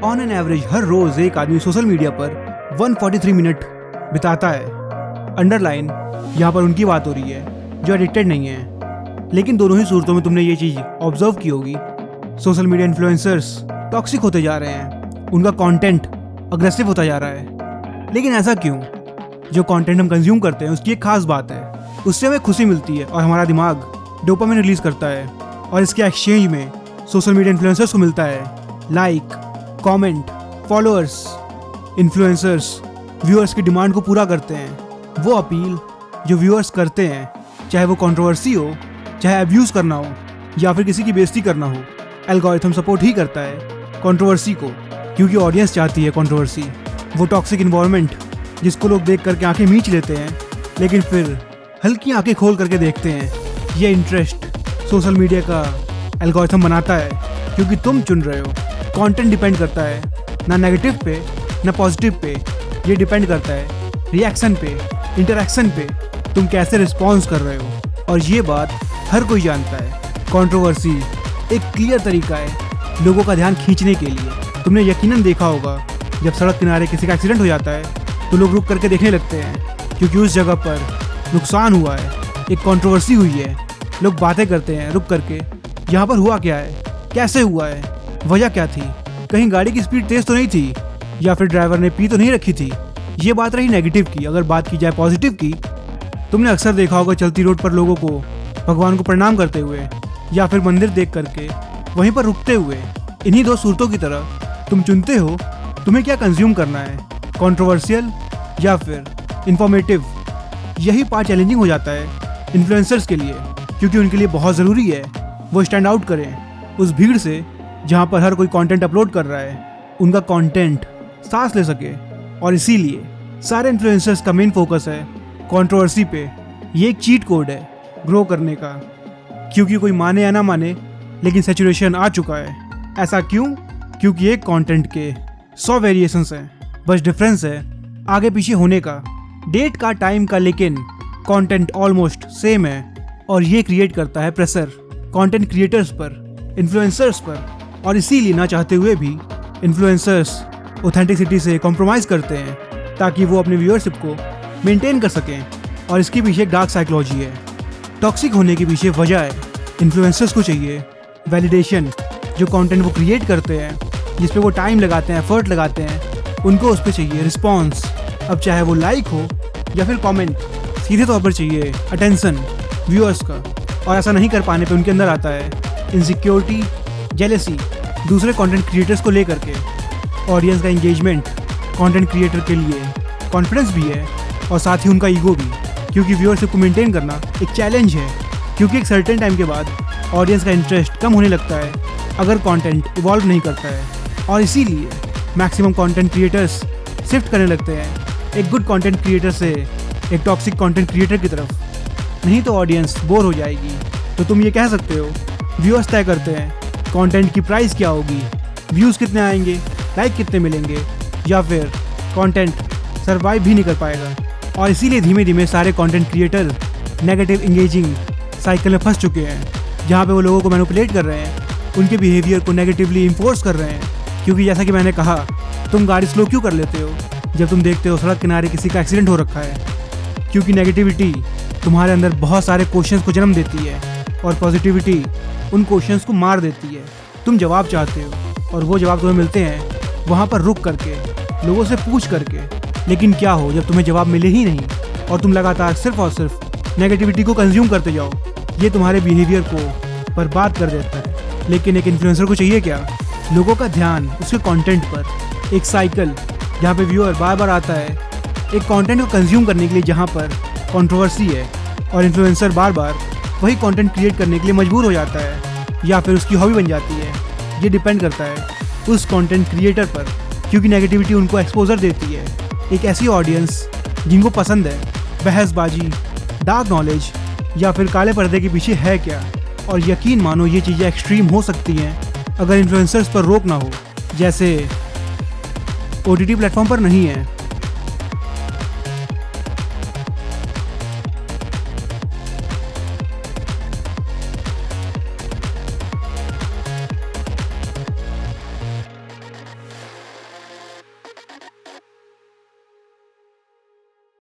On an average हर रोज एक आदमी social media पर 143 मिनट बिताता है। अंडरलाइन यहाँ पर उनकी बात हो रही है जो एडिक्टेड नहीं है। लेकिन दोनों ही सूरतों में तुमने ये चीज ऑब्जर्व की होगी, सोशल मीडिया इन्फ्लुएंसर्स टॉक्सिक होते जा रहे हैं, उनका कंटेंट अग्रेसिव होता जा रहा है। लेकिन ऐसा क्यों? जो कंटेंट हम कंज्यूम करते हैं उसकी एक खास बात है, उससे हमें खुशी मिलती है और हमारा दिमाग डोपामिन रिलीज करता है, और इसके एक्सचेंज में सोशल मीडिया इन्फ्लुएंसर्स को मिलता है like, comment, followers. Influencers viewers की डिमांड को पूरा करते हैं। वो अपील जो व्यूअर्स करते हैं, चाहे वो कंट्रोवर्सी हो, चाहे अब्यूज करना हो या फिर किसी की बेइज्जती करना हो, एल्गोरिथम सपोर्ट ही करता है कंट्रोवर्सी को, क्योंकि ऑडियंस चाहती है कंट्रोवर्सी। वो टॉक्सिक इन्वायरमेंट जिसको लोग देख करके आंखें मींच लेते हैं, लेकिन फिर हल्की आंखें खोल करके देखते हैं। ये इंटरेस्ट सोशल मीडिया का एल्गोरिथम बनाता है, क्योंकि तुम चुन रहे हो। कंटेंट डिपेंड करता है ना नेगेटिव पे ना पॉजिटिव पे, ये डिपेंड करता है रिएक्शन पे, इंटरेक्शन पे, तुम कैसे रिस्पॉन्स कर रहे हो। और ये बात हर कोई जानता है, कंट्रोवर्सी एक क्लियर तरीका है लोगों का ध्यान खींचने के लिए। तुमने यकीनन देखा होगा जब सड़क किनारे किसी का एक्सीडेंट हो जाता है तो लोग रुक करके देखने लगते हैं, क्योंकि उस जगह पर नुकसान हुआ है, एक कंट्रोवर्सी हुई है। लोग बातें करते हैं रुक करके, यहाँ पर हुआ क्या है, कैसे हुआ है, वजह क्या थी, कहीं गाड़ी की स्पीड तेज तो नहीं थी, या फिर ड्राइवर ने पी तो नहीं रखी थी। ये बात रही नेगेटिव की। अगर बात की जाए पॉजिटिव की, तुमने अक्सर देखा होगा चलती रोड पर लोगों को भगवान को प्रणाम करते हुए या फिर मंदिर देख करके वहीं पर रुकते हुए। इन्हीं दो सूरतों की तरह तुम चुनते हो तुम्हें क्या कंज्यूम करना है, कंट्रोवर्शियल या फिर इंफॉर्मेटिव। यही पार्ट चैलेंजिंग हो जाता है इन्फ्लुएंसर्स के लिए, क्योंकि उनके लिए बहुत ज़रूरी है वो स्टैंड आउट करें उस भीड़ से जहाँ पर हर कोई कंटेंट अपलोड कर रहा है, उनका कंटेंट सांस ले सके। और इसीलिए सारे इन्फ्लुएंसर्स का मेन फोकस है कंट्रोवर्सी पे। ये एक चीट कोड है ग्रो करने का, क्योंकि कोई माने या ना माने लेकिन सैचुरेशन आ चुका है। ऐसा क्यों? क्योंकि एक कंटेंट के 100 वेरिएशंस हैं, बस डिफरेंस है आगे पीछे होने का, डेट का, टाइम का, लेकिन कंटेंट ऑलमोस्ट सेम है। और ये क्रिएट करता है प्रेशर कंटेंट क्रिएटर्स पर, इन्फ्लुएंसर्स पर। और इसीलिए ना चाहते हुए भी इन्फ्लुएंसर्स ऑथेंटिसिटी से कॉम्प्रोमाइज़ करते हैं ताकि वो अपने व्यूअरशिप को मेंटेन कर सकें। और इसके पीछे एक डार्क साइकोलॉजी है। टॉक्सिक होने के पीछे वजह है इन्फ्लुएंसर्स को चाहिए वैलिडेशन। जो कंटेंट वो क्रिएट करते हैं, जिस पे वो टाइम लगाते हैं, एफर्ट लगाते हैं, उनको उस पर चाहिए रिस्पॉन्स। अब चाहे वो लाइक हो या फिर कमेंट, सीधे तौर पर चाहिए अटेंशन व्यूअर्स का। और ऐसा नहीं कर पाने पे उनके अंदर आता है इनसिक्योरिटी, जेलेसी दूसरे कंटेंट क्रिएटर्स को लेकर के। ऑडियंस का एंगेजमेंट कंटेंट क्रिएटर के लिए कॉन्फिडेंस भी है और साथ ही उनका ईगो भी, क्योंकि व्यूअरशिप को मेंटेन करना एक चैलेंज है। क्योंकि एक सर्टेन टाइम के बाद ऑडियंस का इंटरेस्ट कम होने लगता है अगर कंटेंट इवॉल्व नहीं करता है। और इसीलिए मैक्सिमम कंटेंट क्रिएटर्स शिफ्ट करने लगते हैं एक गुड कंटेंट क्रिएटर से एक टॉक्सिक कंटेंट क्रिएटर की तरफ। नहीं तो ऑडियंस बोर हो जाएगी। तो तुम ये कह सकते हो व्यूअर्स तय करते हैं कंटेंट की प्राइस क्या होगी, व्यूज़ कितने आएंगे, लाइक कितने मिलेंगे, या फिर कंटेंट सर्वाइव भी नहीं कर पाएगा। और इसीलिए धीमे धीमे सारे content creator negative engaging cycle में फंस चुके हैं, जहाँ पे वो लोगों को मैनिपुलेट कर रहे हैं, उनके बिहेवियर को नेगेटिवली इन्फोर्स कर रहे हैं। क्योंकि जैसा कि मैंने कहा, तुम गाड़ी स्लो क्यों कर लेते हो जब तुम देखते हो सड़क किनारे किसी का एक्सीडेंट हो रखा है? क्योंकि नेगेटिविटी तुम्हारे अंदर बहुत सारे क्वेश्चंस को जन्म देती है और पॉजिटिविटी उन क्वेश्चंस को मार देती है। तुम जवाब चाहते हो और वो जवाब तुम्हें मिलते हैं वहाँ पर रुक करके, लोगों से पूछ करके। लेकिन क्या हो जब तुम्हें जवाब मिले ही नहीं और तुम लगातार सिर्फ और सिर्फ नेगेटिविटी को कंज्यूम करते जाओ? ये तुम्हारे बिहेवियर को बर्बाद कर देता है। लेकिन एक इन्फ्लुएंसर को चाहिए क्या? लोगों का ध्यान उसके कंटेंट पर, एक साइकिल जहाँ पे व्यूअर बार बार आता है एक कंटेंट को कंज्यूम करने के लिए जहाँ पर कंट्रोवर्सी है, और इन्फ्लुएंसर बार बार वही कंटेंट क्रिएट करने के लिए मजबूर हो जाता है या फिर उसकी हॉबी बन जाती है। ये डिपेंड करता है उस कंटेंट क्रिएटर पर, क्योंकि नेगेटिविटी उनको एक्सपोजर देती है एक ऐसी ऑडियंस जिनको पसंद है बहसबाजी, डार्क नॉलेज या फिर काले पर्दे के पीछे है क्या। और यकीन मानो ये चीज़ें एक्सट्रीम हो सकती हैं अगर इन्फ्लुएंसर्स पर रोक ना हो, जैसे OTT प्लेटफॉर्म पर नहीं है।